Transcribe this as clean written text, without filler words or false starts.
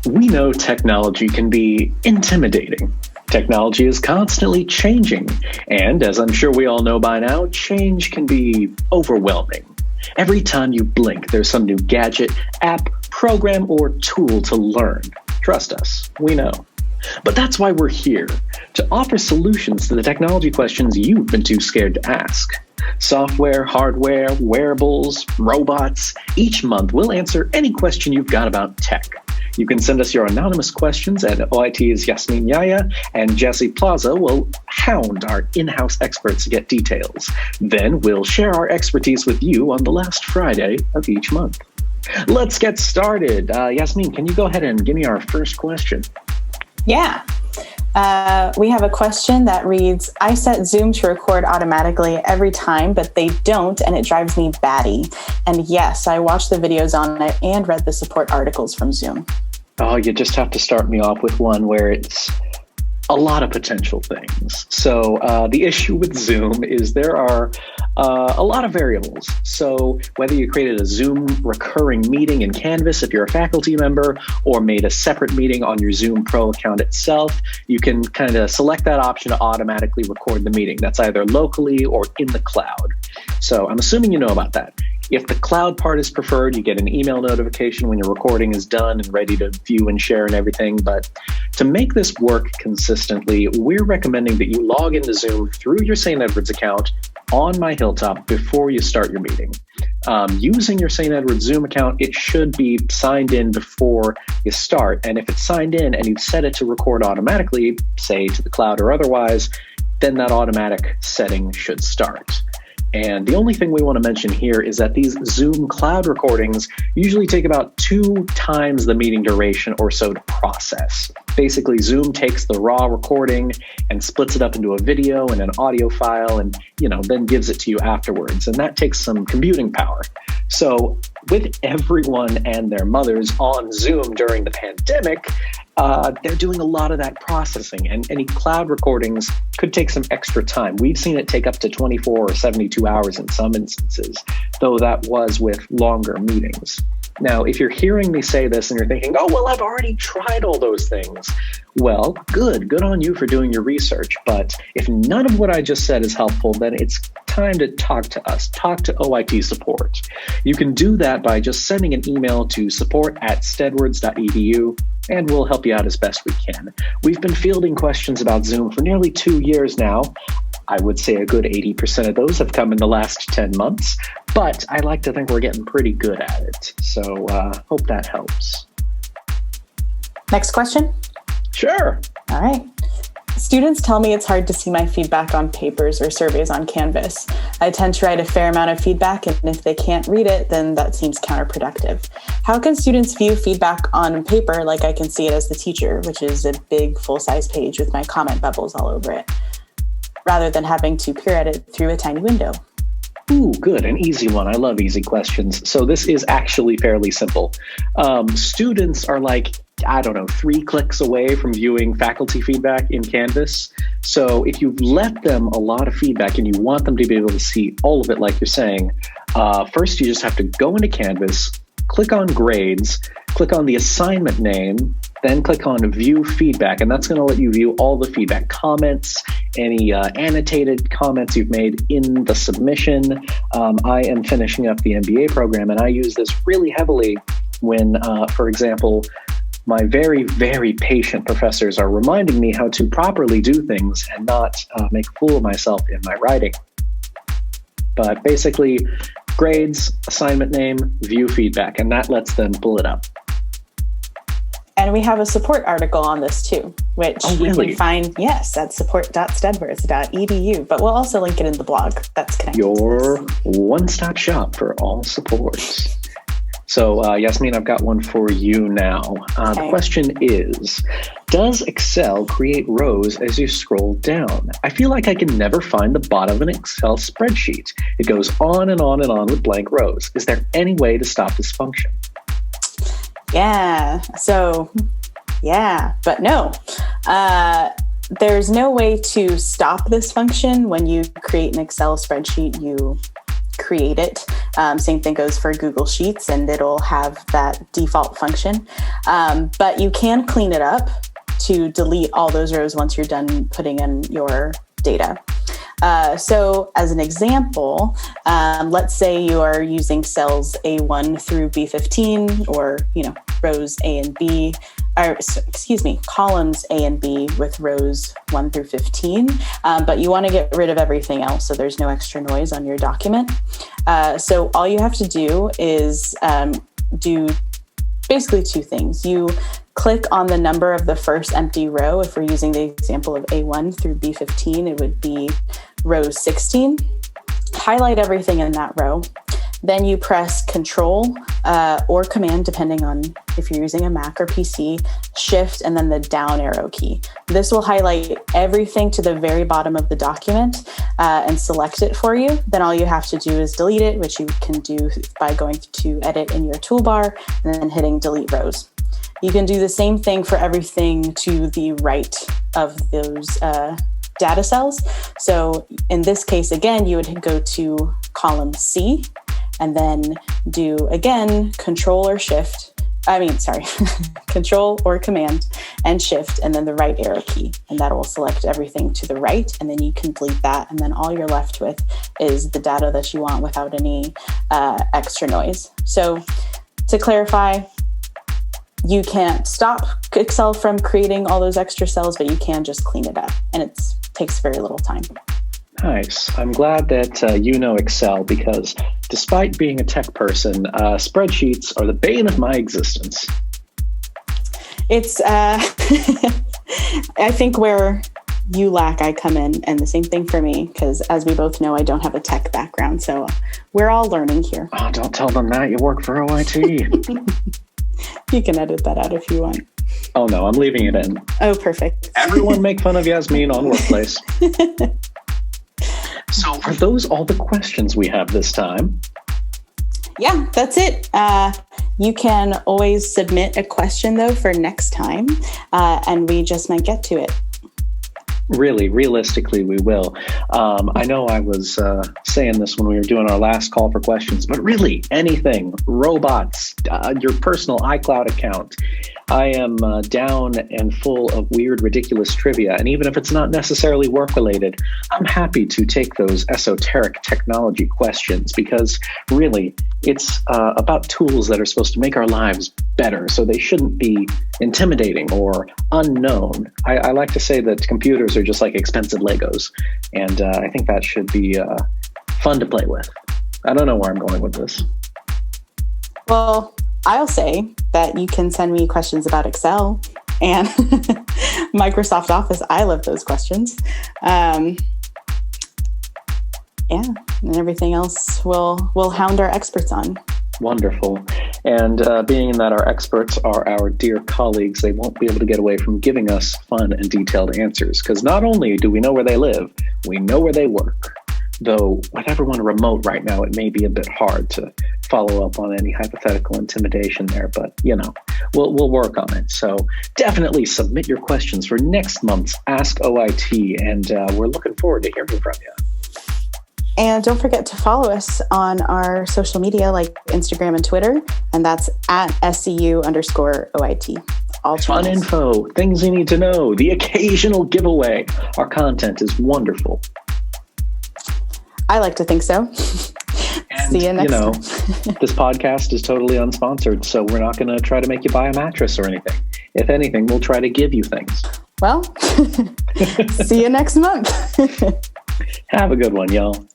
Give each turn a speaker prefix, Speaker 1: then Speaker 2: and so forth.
Speaker 1: We know technology can be intimidating. Technology is constantly changing, and as I'm sure we all know by now, change can be overwhelming. Every time you blink, there's some new gadget, app, program, or tool to learn. Trust us, we know. But that's why we're here, to offer solutions to the technology questions you've been too scared to ask. Software, hardware, wearables, robots. Each month, we'll answer any question you've got about tech. You can send us your anonymous questions at OIT's Yasmin Yahya, and Jesse Plaza will hound our in-house experts to get details. Then we'll share our expertise with you on the last Friday of each month. Let's get started. Yasmin, can you go ahead and give me our first question?
Speaker 2: Yeah. We have a question that reads, I set Zoom to record automatically every time, but they don't, and it drives me batty. And yes, I watched the videos on it and read the support articles from Zoom.
Speaker 1: Oh, you just have to start me off with one where it's a lot of potential things. So the issue with Zoom is there are a lot of variables. So whether you created a Zoom recurring meeting in Canvas if you're a faculty member, or made a separate meeting on your Zoom Pro account itself, you can kind of select that option to automatically record the meeting. That's either locally or in the cloud. So I'm assuming you know about that. If the cloud part is preferred, you get an email notification when your recording is done and ready to view and share and everything. But to make this work consistently, we're recommending that you log into Zoom through your St. Edward's account on My Hilltop before you start your meeting. Using your St. Edward's Zoom account, it should be signed in before you start. And if it's signed in and you've set it to record automatically, say to the cloud or otherwise, then that automatic setting should start. And the only thing we want to mention here is that these Zoom cloud recordings usually take about 2 times the meeting duration or so to process. Basically, Zoom takes the raw recording and splits it up into a video and an audio file and, then gives it to you afterwards. And that takes some computing power. So with everyone and their mothers on Zoom during the pandemic, they're doing a lot of that processing, and any cloud recordings could take some extra time. We've seen it take up to 24 or 72 hours in some instances, though that was with longer meetings. Now, if you're hearing me say this and you're thinking, oh, well, I've already tried all those things. Well, good on you for doing your research. But if none of what I just said is helpful, then it's time to talk to us, talk to OIT support. You can do that by just sending an email to support@stedwards.edu, and we'll help you out as best we can. We've been fielding questions about Zoom for nearly 2 years now. I would say a good 80% of those have come in the last 10 months, but I like to think we're getting pretty good at it. So hope that helps.
Speaker 2: Next question?
Speaker 1: Sure.
Speaker 2: All right. Students tell me it's hard to see my feedback on papers or surveys on Canvas. I tend to write a fair amount of feedback, and if they can't read it, then that seems counterproductive. How can students view feedback on paper like I can see it as the teacher, which is a big full-size page with my comment bubbles all over it, rather than having to peer at it through a tiny window?
Speaker 1: Ooh, good. An easy one. I love easy questions. So this is actually fairly simple. Students are 3 clicks away from viewing faculty feedback in Canvas. So if you've left them a lot of feedback and you want them to be able to see all of it like you're saying, first you just have to go into Canvas, click on grades, click on the assignment name, then click on view feedback, and that's going to let you view all the feedback comments, any annotated comments you've made in the submission. I am finishing up the MBA program, and I use this really heavily when, for example, my very, very patient professors are reminding me how to properly do things and not make a fool of myself in my writing. But basically, grades, assignment name, view feedback, and that lets them pull it up.
Speaker 2: And we have a support article on this too, which you can find, at support.stedwards.edu, but we'll also link it in the blog that's connected
Speaker 1: Your one-stop shop for all supports. So, Yasmin, I've got one for you now. The question is, does Excel create rows as you scroll down? I feel like I can never find the bottom of an Excel spreadsheet. It goes on and on and on with blank rows. Is there any way to stop this function?
Speaker 2: But no. There's no way to stop this function. When you create an Excel spreadsheet, you create it. Same thing goes for Google Sheets, and it'll have that default function. But you can clean it up to delete all those rows once you're done putting in your data. So as an example, let's say you are using cells A1 through B15, or, rows A and B, columns A and B with rows 1 through 15, but you want to get rid of everything else so there's no extra noise on your document. So all you have to do is do basically two things. You click on the number of the first empty row. If we're using the example of A1 through B15, it would be row 16. Highlight everything in that row. Then you press Control or Command, depending on if you're using a Mac or PC, Shift, and then the down arrow key. This will highlight everything to the very bottom of the document and select it for you. Then all you have to do is delete it, which you can do by going to Edit in your toolbar and then hitting Delete Rows. You can do the same thing for everything to the right of those data cells. So in this case, again, you would go to column C and then do, again, Control or Command and Shift, and then the right arrow key. And that will select everything to the right, and then you can delete that. And then all you're left with is the data that you want without any extra noise. So to clarify, you can't stop Excel from creating all those extra cells, but you can just clean it up, and it takes very little time.
Speaker 1: Nice. I'm glad that you know Excel, because despite being a tech person, spreadsheets are the bane of my existence.
Speaker 2: It's, I think where you lack, I come in, and the same thing for me, because as we both know, I don't have a tech background, so we're all learning here.
Speaker 1: Oh, don't tell them that. You work for OIT.
Speaker 2: You can edit that out if you want.
Speaker 1: Oh, no, I'm leaving it in.
Speaker 2: Oh, perfect.
Speaker 1: Everyone make fun of Yasmin on Workplace. So are those all the questions we have this time?
Speaker 2: Yeah, that's it. You can always submit a question, though, for next time, and we just might get to it.
Speaker 1: Really, realistically, we will. I know I was saying this when we were doing our last call for questions, but really, anything, robots, your personal iCloud account. I am down and full of weird, ridiculous trivia. And even if it's not necessarily work-related, I'm happy to take those esoteric technology questions, because really, it's about tools that are supposed to make our lives better. So they shouldn't be intimidating or unknown. I like to say that computers are just like expensive Legos. And I think that should be fun to play with. I don't know where I'm going with this.
Speaker 2: Well, I'll say that you can send me questions about Excel and Microsoft Office. I love those questions. And everything else we'll hound our experts on.
Speaker 1: Wonderful. And being that our experts are our dear colleagues, they won't be able to get away from giving us fun and detailed answers. Because not only do we know where they live, we know where they work. Though with everyone remote right now, it may be a bit hard to follow up on any hypothetical intimidation there, but we'll work on it. So definitely submit your questions for next month's Ask OIT, and we're looking forward to hearing from you.
Speaker 2: And don't forget to follow us on our social media like Instagram and Twitter, and that's at SCU_OIT. All
Speaker 1: fun info, things you need to know, the occasional giveaway. Our content is wonderful.
Speaker 2: I like to think so.
Speaker 1: And,
Speaker 2: see you next time.
Speaker 1: This podcast is totally unsponsored, so we're not going to try to make you buy a mattress or anything. If anything, we'll try to give you things.
Speaker 2: Well, see you next month.
Speaker 1: Have a good one, y'all.